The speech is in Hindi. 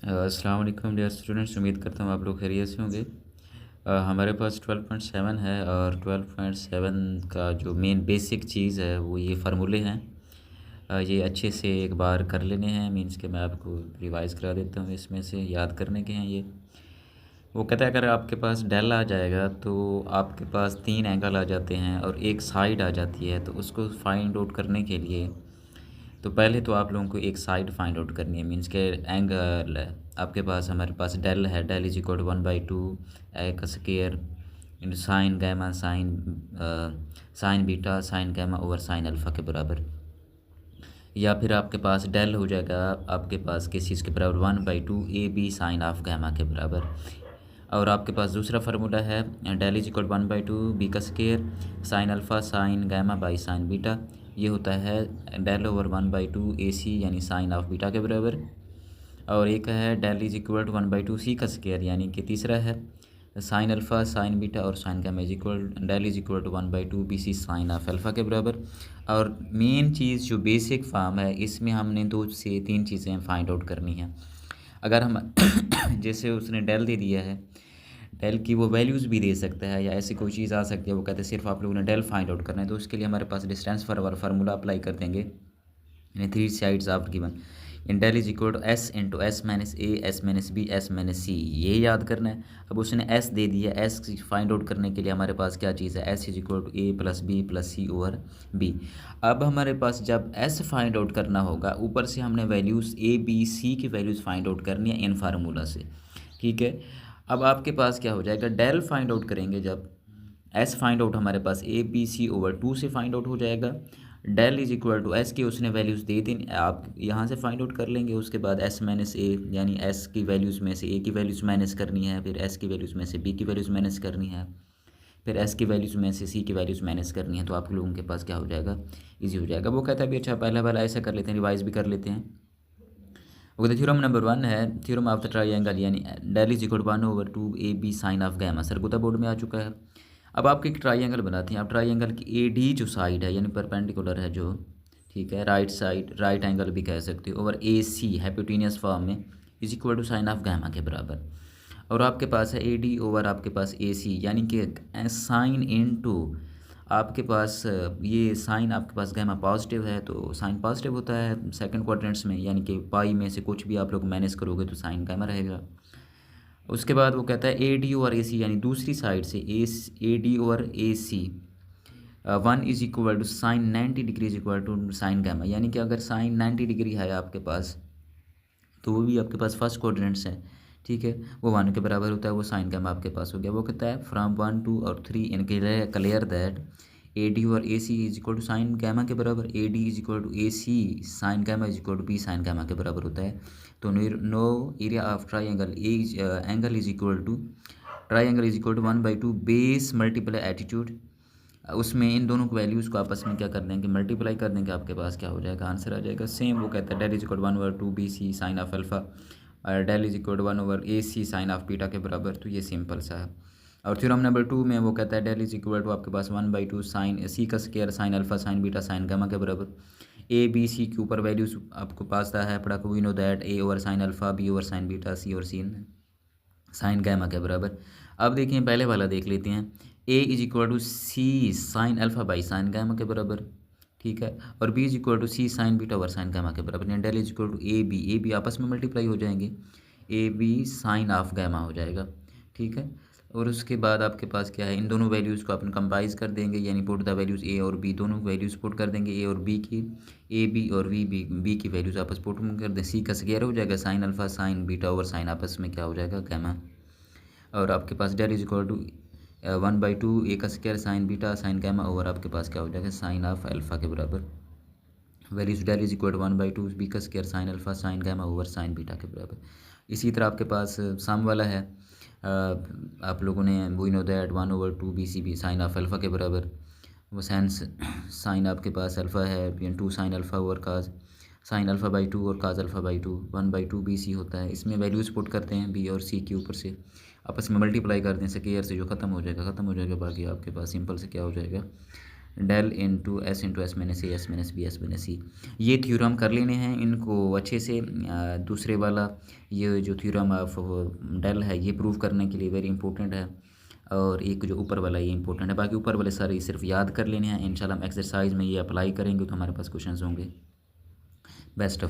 अस्सलाम वालेकुम डियर स्टूडेंट्स, उम्मीद करता हूँ आप लोग खैरियत से होंगे। हमारे पास 12.7 है और 12.7 का जो मेन बेसिक चीज़ है वो ये फार्मूले हैं। ये अच्छे से एक बार कर लेने हैं, मीन्स कि मैं आपको रिवाइज़ करा देता हूँ। इसमें से याद करने के हैं ये। वो कहता है अगर आपके पास डेल आ जाएगा तो आपके पास 3 एंगल आ जाते हैं और एक साइड आ जाती है, तो उसको फाइंड आउट करने के लिए तो पहले तो आप लोगों को एक साइड फाइंड आउट करनी है, मीन्स के एंगल आपके पास हमारे पास डेल है। डेल इज इक्वल टू 1/2 का square into sine gamma sine beta sine gamma over sine alpha के बराबर। या फिर आपके पास डेल हो जाएगा आपके पास किस चीज़ के बराबर 1/2 AB साइन ऑफ गैमा के बराबर। और आपके पास दूसरा फार्मूला है डेल इज इक्वल 1/2 बी का square sine alpha sine gamma by sine beta. ये होता है डेल ओवर 1/2 AC यानी साइन ऑफ बीटा के बराबर। और एक है del is equal to 1/2 C का स्केयर, यानी कि तीसरा है साइन अल्फ़ा साइन बीटा और sine gamma is equal del is equal to 1/2 BC sine of alpha के बराबर। और मेन चीज़ जो बेसिक फॉर्म है, इसमें हमने 2 से 3 चीज़ें फाइंड आउट करनी है। अगर हम जैसे उसने डेल दे दिया है, डेल की वो वैल्यूज़ भी दे सकता है या ऐसी कोई चीज़ आ सकती है, वो कहते हैं सिर्फ आप लोगों ने डेल फाइंड आउट करना है, तो उसके लिए हमारे पास डिस्टेंस फार्मूला अप्लाई कर देंगे। यानी 3 sides are given in del is equal to S into S minus A S minus B S minus C, ये याद करना है। अब उसने एस दे दिया, एस फाइंड आउट करने के लिए हमारे पास क्या चीज़ है, S is equal to A plus B plus C over B. अब हमारे पास जब एस फाइंड आउट करना होगा, ऊपर से हमने वैल्यूज़ ए बी सी की वैल्यूज़ फाइंड आउट करनी है इन फार्मूला से, ठीक है। अब आपके पास क्या हो जाएगा, डेल फाइंड आउट करेंगे जब एस फाइंड आउट हमारे पास ए बी सी ओवर 2 से फाइंड आउट हो जाएगा। Del is equal to S की उसने वैल्यूज़ दे दी, आप यहाँ से फाइंड आउट कर लेंगे। उसके बाद एस माइनस ए यानी एस की वैल्यूज़ में से ए की वैल्यूज़ माइनस करनी है, फिर एस की वैल्यूज़ में से बी की वैल्यूज़ माइनस करनी है, फिर एस की वैल्यूज़ में से सी की वैल्यूज़ माइनस करनी है। तो आप लोगों के पास क्या हो जाएगा, ईजी हो जाएगा। वो कहता है भी अच्छा पहला वाला ऐसा कर लेते हैं, रिवाइज भी कर लेते हैं। वो कहते थ्योरम नंबर 1 है थ्योरम ऑफ द ट्राइंगल, यानी del is equal 1/2 AB sine of gamma, Surguja board में आ चुका है। अब आपके एक ट्राइंगल बनाते हैं। आप ट्राइंगल की AD जो साइड है यानी परपेंडिकुलर है जो, ठीक है, राइट साइड राइट एंगल भी कह सकते हो, ओवर AC हाइपोटेनियस फॉर्म में is equal to sine of gamma के बराबर। और आपके पास है AD ओवर आपके पास AC, यानी कि साइन इनटू आपके पास ये साइन आपके पास गैमा पॉजिटिव है तो साइन पॉजिटिव होता है सेकंड क्वाड्रेंट्स में, यानी कि पाई में से कुछ भी आप लोग माइनस करोगे तो साइन गैमा रहेगा। उसके बाद वो कहता है AD और AC, यानी दूसरी साइड से AD और AC 1 is equal to sine 90 degree is equal to sine gamma, यानी कि अगर साइन 90 डिग्री है आपके पास तो वो भी आपके पास फर्स्ट क्वाड्रेंट्स है, ठीक है, वो 1 के बराबर होता है, वो साइन गैमा आपके पास हो गया। वो कहता है फ्रॉम 1 2 और 3 इन क्लियर दैट AD और AC is equal to sine gamma के बराबर, AD is equal to AC sine gamma is equal to B sine gamma के बराबर होता है। तो no area of triangle angle is equal to triangle is equal to 1/2 base multiply attitude. उसमें इन दोनों को वैल्यूज़ को आपस में क्या कर देंगे, मल्टीप्लाई कर देंगे, आपके पास क्या हो जाएगा, आंसर आ जाएगा सेम। वो कहता है del is equal 1/2 BC sine of alpha और del is equal 1/AC sine of beta के बराबर। तो ये सिंपल सा है। और थ्योरम नंबर 2 में वो कहता है डेल इज इक्वल टू आपके पास 1/2 साइन C का square sine alpha sine beta sign gamma के बराबर। ABC के ऊपर वैल्यूज़ आपको पास है पड़ा को we know that A over sine alpha B over sine beta C और साइन गैमा के बराबर। अब देखिए पहले वाला देख लेते हैं, A is equal to C sine alpha by sine gamma के बराबर, ठीक है, और B is equal to C sine beta over sine gamma के बराबर, यानी del is equal to A B आपस में मल्टीप्लाई हो जाएंगे, AB साइन ऑफ गैमा हो जाएगा, ठीक है। और उसके बाद आपके पास क्या है, इन दोनों वैल्यूज़ को अपन कंपाइज कर देंगे, यानी पुट द वैल्यूज़ A और B, दोनों वैल्यूज़ पुट कर देंगे A और B की, AB और B की वैल्यूज़ आपस पुट कर दें, C का स्क्वायर हो जाएगा sine alpha sine beta over sine आपस में क्या हो जाएगा गैमा। और आपके पास del is equal to 1/2 A का square sine beta sine gamma over आपके पास क्या हो जाएगा साइन ऑफ अल्फ़ा के बराबर। Values del is equal to 1/2 B का square sine alpha sine gamma over sine beta के बराबर। इसी तरह आपके पास सम वाला है, आप लोगों ने वी नो दैट 1/2 BC भी साइन ऑफ अल्फ़ा के बराबर। वो सेंस साइन आपके पास अल्फ़ा है 2 साइन अल्फ़ा ओवर काज साइन अल्फ़ा/2 और काज अल्फ़ा/2 1/2 BC होता है। इसमें वैल्यूज़ पुट करते हैं B और C के ऊपर से, आपस में मल्टीप्लाई कर दें स्क्वायर से, जो ख़त्म हो जाएगा बाकी आपके पास सिंपल से क्या हो जाएगा del into S minus A S minus B S minus C. ये थ्योरम कर लेने हैं इनको अच्छे से। दूसरे वाला ये जो थ्योरम ऑफ डेल है ये प्रूव करने के लिए वेरी इंपॉर्टेंट है, और एक जो ऊपर वाला ये इंपॉर्टेंट है। बाकी ऊपर वाले सारे सिर्फ याद कर लेने हैं। इंशाल्लाह हम एक्सरसाइज में ये अप्लाई करेंगे तो हमारे पास क्वेश्चंस होंगे। Best of